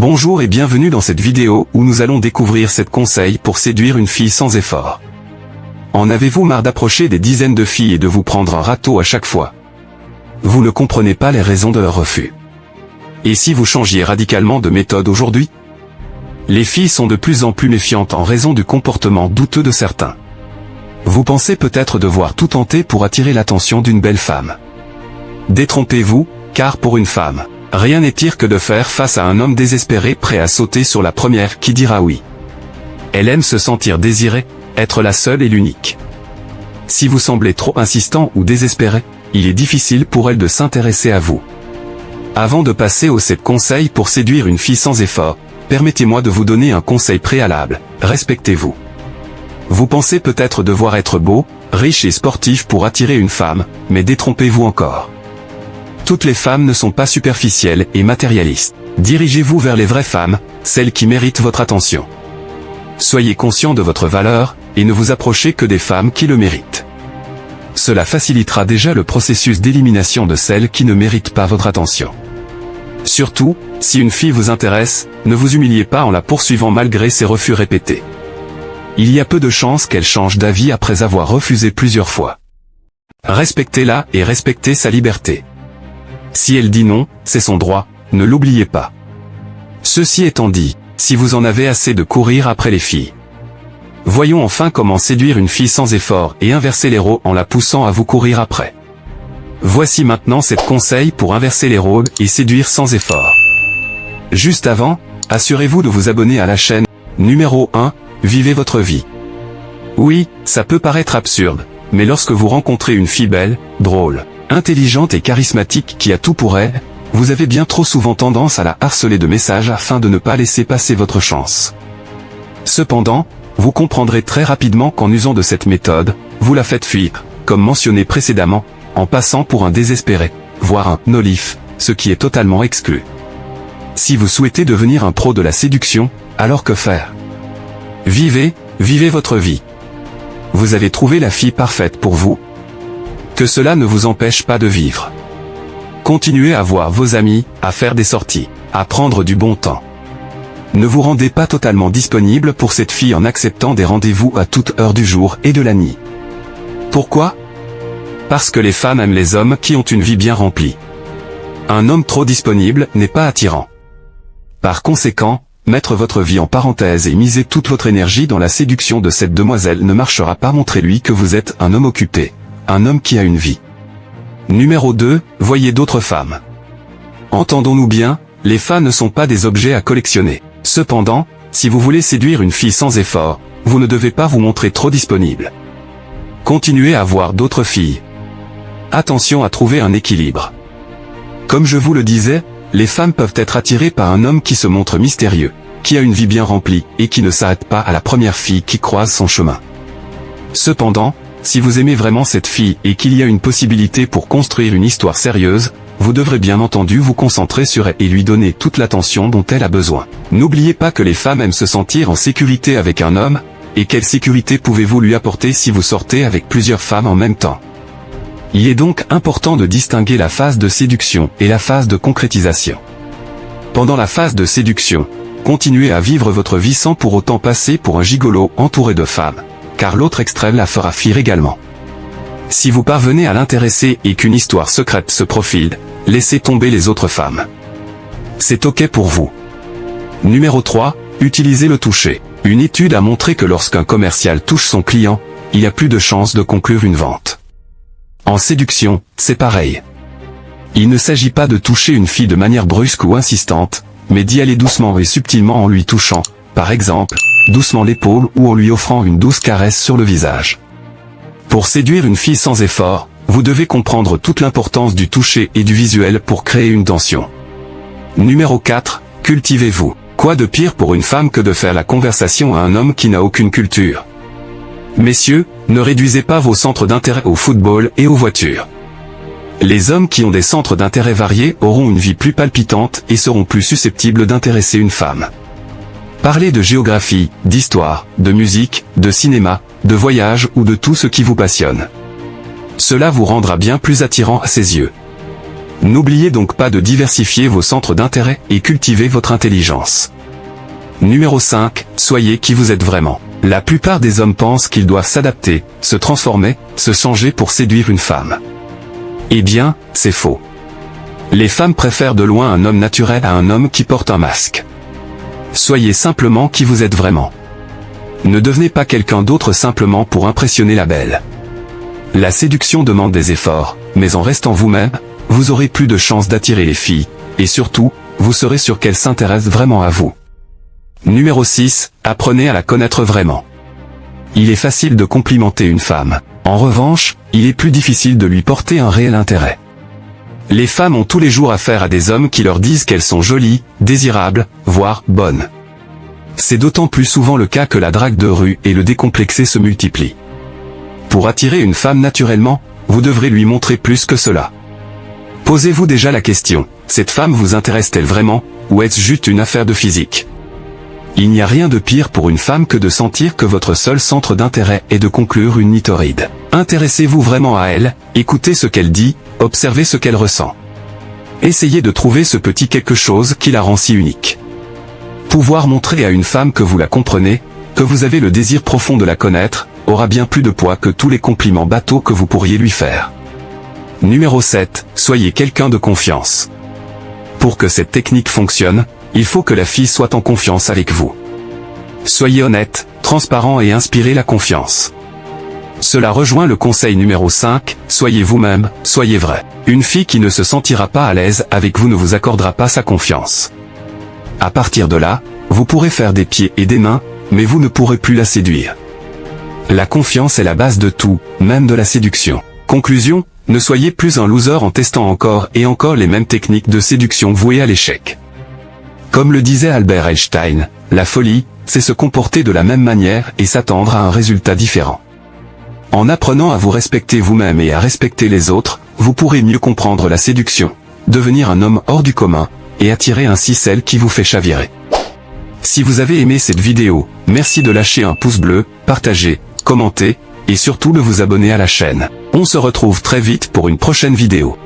Bonjour et bienvenue dans cette vidéo où nous allons découvrir 7 conseils pour séduire une fille sans effort. En avez-vous marre d'approcher des dizaines de filles et de vous prendre un râteau à chaque fois? Vous ne comprenez pas les raisons de leur refus. Et si vous changiez radicalement de méthode aujourd'hui? Les filles sont de plus en plus méfiantes en raison du comportement douteux de certains. Vous pensez peut-être devoir tout tenter pour attirer l'attention d'une belle femme. Détrompez-vous, car pour une femme, rien n'est pire que de faire face à un homme désespéré prêt à sauter sur la première qui dira oui. Elle aime se sentir désirée, être la seule et l'unique. Si vous semblez trop insistant ou désespéré, il est difficile pour elle de s'intéresser à vous. Avant de passer aux 7 conseils pour séduire une fille sans effort, permettez-moi de vous donner un conseil préalable, respectez-vous. Vous pensez peut-être devoir être beau, riche et sportif pour attirer une femme, mais détrompez-vous encore. Toutes les femmes ne sont pas superficielles et matérialistes. Dirigez-vous vers les vraies femmes, celles qui méritent votre attention. Soyez conscient de votre valeur, et ne vous approchez que des femmes qui le méritent. Cela facilitera déjà le processus d'élimination de celles qui ne méritent pas votre attention. Surtout, si une fille vous intéresse, ne vous humiliez pas en la poursuivant malgré ses refus répétés. Il y a peu de chances qu'elle change d'avis après avoir refusé plusieurs fois. Respectez-la et respectez sa liberté. Si elle dit non, c'est son droit, ne l'oubliez pas. Ceci étant dit, si vous en avez assez de courir après les filles, voyons enfin comment séduire une fille sans effort et inverser les rôles en la poussant à vous courir après. Voici maintenant 7 conseils pour inverser les rôles et séduire sans effort. Juste avant, assurez-vous de vous abonner à la chaîne. Numéro 1, vivez votre vie. Oui, ça peut paraître absurde, mais lorsque vous rencontrez une fille belle, drôle, intelligente et charismatique qui a tout pour elle, vous avez bien trop souvent tendance à la harceler de messages afin de ne pas laisser passer votre chance. Cependant, vous comprendrez très rapidement qu'en usant de cette méthode, vous la faites fuir, comme mentionné précédemment, en passant pour un désespéré, voire un no-life, ce qui est totalement exclu. Si vous souhaitez devenir un pro de la séduction, alors que faire? Vivez votre vie. Vous avez trouvé la fille parfaite pour vous? Que cela ne vous empêche pas de vivre. Continuez à voir vos amis, à faire des sorties, à prendre du bon temps. Ne vous rendez pas totalement disponible pour cette fille en acceptant des rendez-vous à toute heure du jour et de la nuit. Pourquoi? Parce que les femmes aiment les hommes qui ont une vie bien remplie. Un homme trop disponible n'est pas attirant. Par conséquent, mettre votre vie en parenthèse et miser toute votre énergie dans la séduction de cette demoiselle ne marchera pas. Montrez-lui que vous êtes un homme occupé, un homme qui a une vie. Numéro 2, voyez d'autres femmes. Entendons-nous bien, les femmes ne sont pas des objets à collectionner. Cependant, si vous voulez séduire une fille sans effort, vous ne devez pas vous montrer trop disponible. Continuez à voir d'autres filles. Attention à trouver un équilibre. Comme je vous le disais, les femmes peuvent être attirées par un homme qui se montre mystérieux, qui a une vie bien remplie, et qui ne s'arrête pas à la première fille qui croise son chemin. Cependant, si vous aimez vraiment cette fille et qu'il y a une possibilité pour construire une histoire sérieuse, vous devrez bien entendu vous concentrer sur elle et lui donner toute l'attention dont elle a besoin. N'oubliez pas que les femmes aiment se sentir en sécurité avec un homme, et quelle sécurité pouvez-vous lui apporter si vous sortez avec plusieurs femmes en même temps? Il est donc important de distinguer la phase de séduction et la phase de concrétisation. Pendant la phase de séduction, continuez à vivre votre vie sans pour autant passer pour un gigolo entouré de femmes, car l'autre extrême la fera fuir également. Si vous parvenez à l'intéresser et qu'une histoire secrète se profile, laissez tomber les autres femmes. C'est ok pour vous. Numéro 3, utilisez le toucher. Une étude a montré que lorsqu'un commercial touche son client, il a plus de chances de conclure une vente. En séduction, c'est pareil. Il ne s'agit pas de toucher une fille de manière brusque ou insistante, mais d'y aller doucement et subtilement en lui touchant, par exemple, doucement l'épaule ou en lui offrant une douce caresse sur le visage. Pour séduire une fille sans effort, vous devez comprendre toute l'importance du toucher et du visuel pour créer une tension. Numéro 4, cultivez-vous. Quoi de pire pour une femme que de faire la conversation à un homme qui n'a aucune culture? Messieurs, ne réduisez pas vos centres d'intérêt au football et aux voitures. Les hommes qui ont des centres d'intérêt variés auront une vie plus palpitante et seront plus susceptibles d'intéresser une femme. Parlez de géographie, d'histoire, de musique, de cinéma, de voyage ou de tout ce qui vous passionne. Cela vous rendra bien plus attirant à ses yeux. N'oubliez donc pas de diversifier vos centres d'intérêt et cultiver votre intelligence. Numéro 5. Soyez qui vous êtes vraiment. La plupart des hommes pensent qu'ils doivent s'adapter, se transformer, se changer pour séduire une femme. Eh bien, c'est faux. Les femmes préfèrent de loin un homme naturel à un homme qui porte un masque. Soyez simplement qui vous êtes vraiment. Ne devenez pas quelqu'un d'autre simplement pour impressionner la belle. La séduction demande des efforts, mais en restant vous-même, vous aurez plus de chances d'attirer les filles, et surtout, vous saurez sûr qu'elles s'intéressent vraiment à vous. Numéro 6. Apprenez à la connaître vraiment. Il est facile de complimenter une femme. En revanche, il est plus difficile de lui porter un réel intérêt. Les femmes ont tous les jours affaire à des hommes qui leur disent qu'elles sont jolies, désirables, voire bonnes. C'est d'autant plus souvent le cas que la drague de rue et le décomplexé se multiplient. Pour attirer une femme naturellement, vous devrez lui montrer plus que cela. Posez-vous déjà la question, cette femme vous intéresse-t-elle vraiment, ou est-ce juste une affaire de physique ? Il n'y a rien de pire pour une femme que de sentir que votre seul centre d'intérêt est de conclure une nitoride. Intéressez-vous vraiment à elle, écoutez ce qu'elle dit, observez ce qu'elle ressent. Essayez de trouver ce petit quelque chose qui la rend si unique. Pouvoir montrer à une femme que vous la comprenez, que vous avez le désir profond de la connaître, aura bien plus de poids que tous les compliments bateaux que vous pourriez lui faire. Numéro 7. Soyez quelqu'un de confiance. Pour que cette technique fonctionne, il faut que la fille soit en confiance avec vous. Soyez honnête, transparent et inspirez la confiance. Cela rejoint le conseil numéro 5, soyez vous-même, soyez vrai. Une fille qui ne se sentira pas à l'aise avec vous ne vous accordera pas sa confiance. À partir de là, vous pourrez faire des pieds et des mains, mais vous ne pourrez plus la séduire. La confiance est la base de tout, même de la séduction. Conclusion, ne soyez plus un loser en testant encore et encore les mêmes techniques de séduction vouées à l'échec. Comme le disait Albert Einstein, la folie, c'est se comporter de la même manière et s'attendre à un résultat différent. En apprenant à vous respecter vous-même et à respecter les autres, vous pourrez mieux comprendre la séduction, devenir un homme hors du commun, et attirer ainsi celle qui vous fait chavirer. Si vous avez aimé cette vidéo, merci de lâcher un pouce bleu, partager, commenter, et surtout de vous abonner à la chaîne. On se retrouve très vite pour une prochaine vidéo.